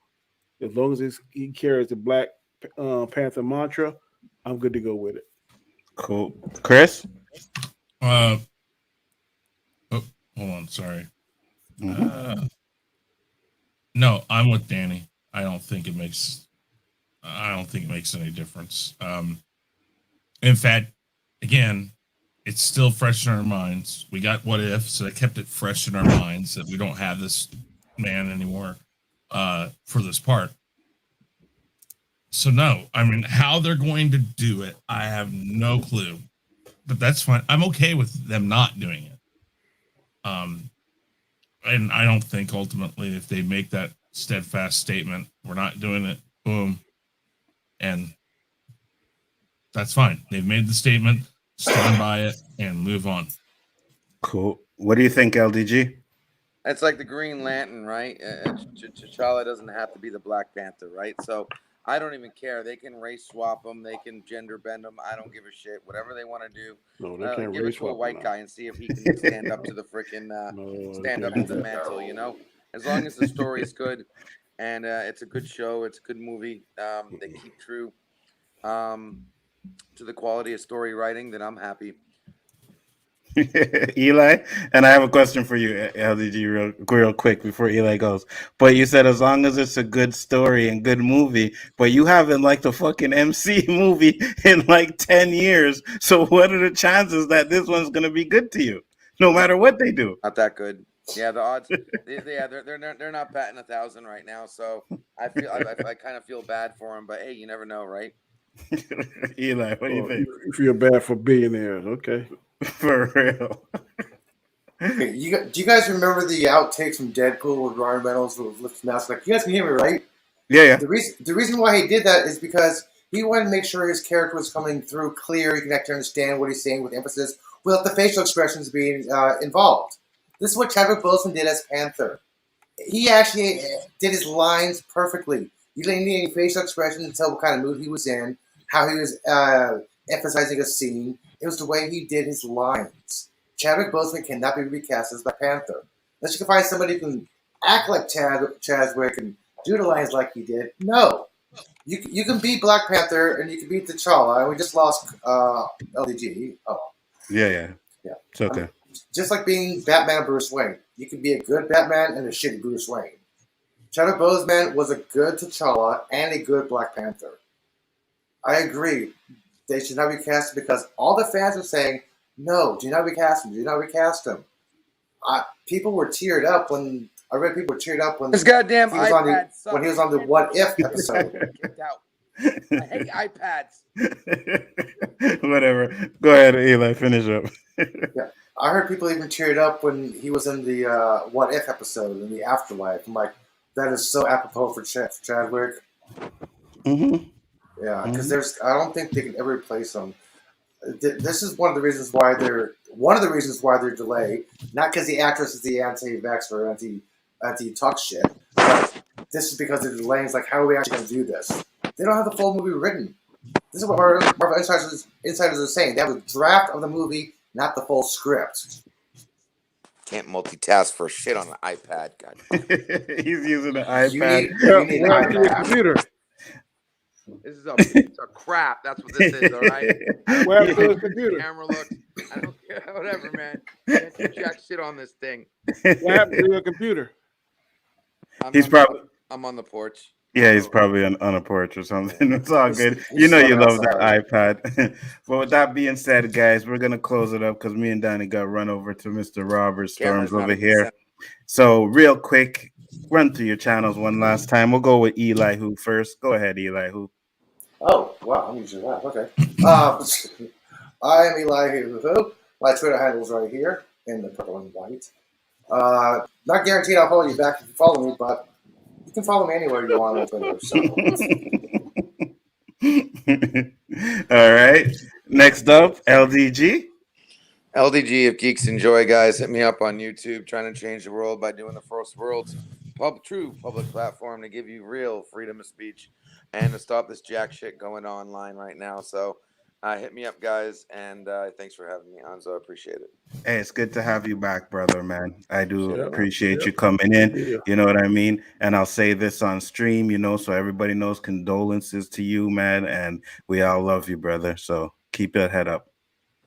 As long as he carries the Black Panther mantra, I'm good to go with it. Cool. Chris? Hold on. Sorry. No, I'm with Danny. I don't think it makes any difference. In fact, again, it's still fresh in our minds. We got What If, so they kept it fresh in our minds that we don't have this man anymore for this part. So no, I mean, how they're going to do it, I have no clue. But that's fine. I'm okay with them not doing it. And I don't think ultimately if they make that steadfast statement, we're not doing it, boom, and that's fine. They've made the statement, stand by it, and move on. Cool. What do you think, LDG? It's like the Green Lantern, right? T'Challa doesn't have to be the Black Panther, right? So I don't even care. They can race swap them. They can gender bend them. I don't give a shit. Whatever they want to do. No, they can't give race it to a swap white guy and see if he can stand up to the freaking stand up to the mantle. You know, as long as the story is good and it's a good show, it's a good movie. They keep true to the quality of story writing, then I'm happy. Eli, and I have a question for you, LDG, real quick before Eli goes. But you said as long as it's a good story and good movie, but you haven't liked a fucking MC movie in like 10 years. So what are the chances that this one's gonna be good to you, no matter what they do? Not that good. Yeah, the odds. They're not batting 1,000 right now. So I kind of feel bad for them. But hey, you never know, right? Eli, what do you think? You feel bad for billionaires, okay? For real. Okay, do you guys remember the outtakes from Deadpool with Ryan Reynolds with his mask? Like, you guys can hear me, right? Yeah. The reason why he did that is because he wanted to make sure his character was coming through clear. You can actually understand what he's saying with emphasis, without the facial expressions being involved. This is what Chadwick Boseman did as Panther. He actually did his lines perfectly. You didn't need any facial expressions to tell what kind of mood he was in, how he was emphasizing a scene. It was the way he did his lines. Chadwick Boseman cannot be recast as Black Panther. Unless you can find somebody who can act like Chadwick and do the lines like he did. No. You can be Black Panther and you can be T'Challa. And we just lost LDG. Oh. Yeah. It's okay. Just like being Batman and Bruce Wayne. You can be a good Batman and a shitty Bruce Wayne. Chadwick Boseman was a good T'Challa and a good Black Panther. I agree. They should not recast him because all the fans are saying, no, do not recast him. Do not recast him. People were teared up when I read people were teared up when This goddamn he was iPad when he was on the What If episode. Kicked out. I hate iPads. Whatever. Go ahead, Eli. Finish up. Yeah, I heard people even teared up when he was in the What If episode in the afterlife. I'm like, that is so apropos for Chadwick. Mm-hmm. Yeah, because I don't think they can ever replace him. This is one of the reasons why they're delayed. Not because the actress is the anti-vax or anti-talk shit, but this is because they're delaying. It's like, how are we actually going to do this? They don't have the full movie written. This is what Marvel insiders are saying. They have a draft of the movie, not the full script. Can't multitask for shit on an iPad. God. He's using an iPad. You need an iPad. Computer. This is a piece of crap. That's what this is, all right? What happened to his computer? Camera looks. I don't care. Whatever, man. Can't do jack shit on this thing. What happened to your computer? I'm on the porch. Yeah, he's probably on a porch or something. It's all good. You know you love that iPad. But with that being said, guys, we're gonna close it up because me and Danny got run over to Mr. Robert Storms over here. So real quick, run through your channels one last time. We'll go with Elihu first. Go ahead, Elihu. Oh, wow, I'm using that. Okay. I am Elihu-Who. My Twitter handle is right here in the purple and white. Not guaranteed I'll follow you back if you follow me, but you can follow me anywhere you want on Twitter. So. All right. Next up, LDG. LDG, if geeks enjoy, guys, hit me up on YouTube. Trying to change the world by doing the first world's true public platform to give you real freedom of speech and to stop this jack shit going online right now. So hit me up, guys, and thanks for having me on. So I appreciate it. Hey, it's good to have you back, brother, man. I do appreciate you coming in. You know what I mean? And I'll say this on stream, so everybody knows, condolences to you, man. And we all love you, brother. So keep your head up.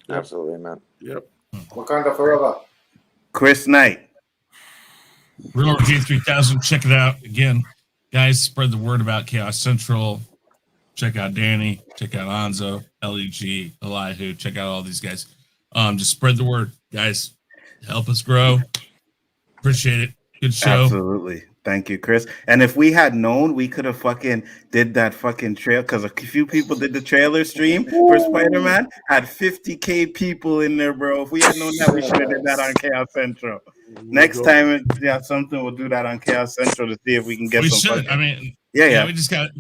Absolutely, man. Yep. Wakanda forever. Chris Knight. Real RG 3000. Check it out again, guys. Spread the word about Chaos Central. Check out Danny. Check out Nzo, LDG, Elihu. Check out all these guys. Just spread the word, guys. Help us grow. Appreciate it. Good show. Absolutely. Thank you, Chris. And if we had known, we could have fucking did that fucking trail, because a few people did the trailer stream for Spider-Man. Had 50K people in there, bro. If we had known that, we should have did that on Chaos Central. Next time, something, we'll do that on Chaos Central to see if we can get some. We should. I mean, yeah.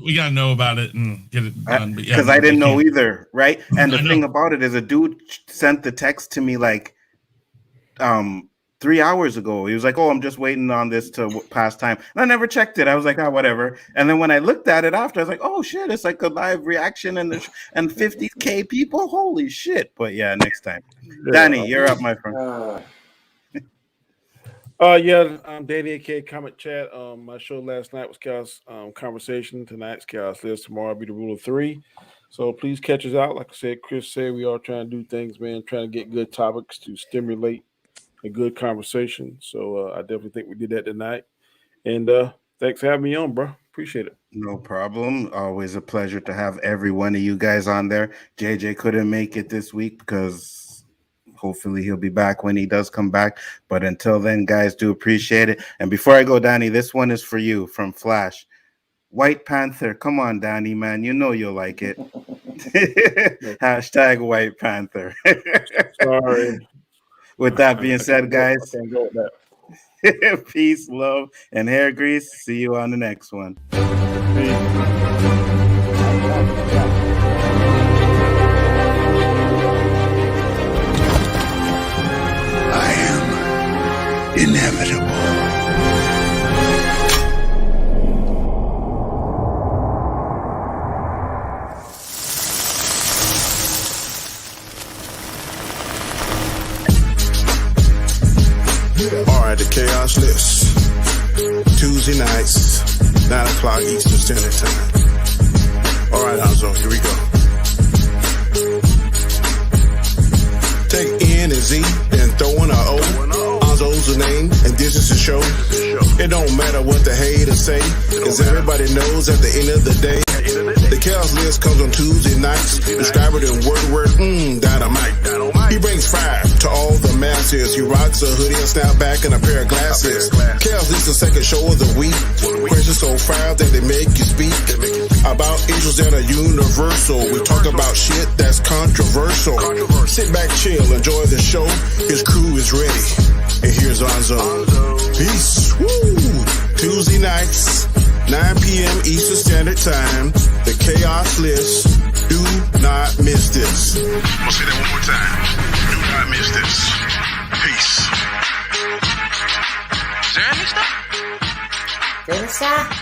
We gotta know about it and get it done. Because I didn't know either, right? And the thing about it is, a dude sent the text to me like 3 hours ago. He was like, "Oh, I'm just waiting on this to pass time," and I never checked it. I was like, "Oh, whatever." And then when I looked at it after, I was like, "Oh shit, it's like a live reaction and 50K people. Holy shit!" But yeah, next time, Danny, you're up, my friend. I'm Danny, aka Comic Chat. My show last night was Chaos Conversation. Tonight's Chaos List. Tomorrow will be the Rule of 3. So please catch us out. Like I said, Chris said, we are trying to do things, man, trying to get good topics to stimulate a good conversation. So I definitely think we did that tonight. And thanks for having me on, bro. Appreciate it. No problem. Always a pleasure to have every one of you guys on there. JJ couldn't make it this week because hopefully he'll be back when he does come back. But until then, guys, do appreciate it. And before I go, Danny, this one is for you from Flash. White Panther. Come on, Danny, man. You know you'll like it. Hashtag White Panther. Sorry. With that being said, guys, I can't go with that. peace, love, and hair grease. See you on the next one. I am inevitable. All right, the chaos list. Tuesday nights, 9 o'clock Eastern Standard Time. All right, Nzo, here we go. Take N and Z, then throw in a O. Nzo's the name, and this is the show. It don't matter what the haters say, cause everybody knows at the end of the day, the chaos list comes on Tuesday nights. Describe it in word, dynamite. He brings fire to all the masses. He rocks a hoodie, a snapback, and a pair of glasses. Chaos list the second show of the week. Questions so fire that they make you speak about issues that are universal. We talk about shit that's controversial. Sit back, chill, enjoy the show. His crew is ready. And here's Nzo. Peace. Woo! Tuesday nights, 9 p.m. Eastern Standard Time. The Chaos List. Do not miss this. I'm gonna say that one more time. Do not miss this. Peace. Is there any stuff? Finish that?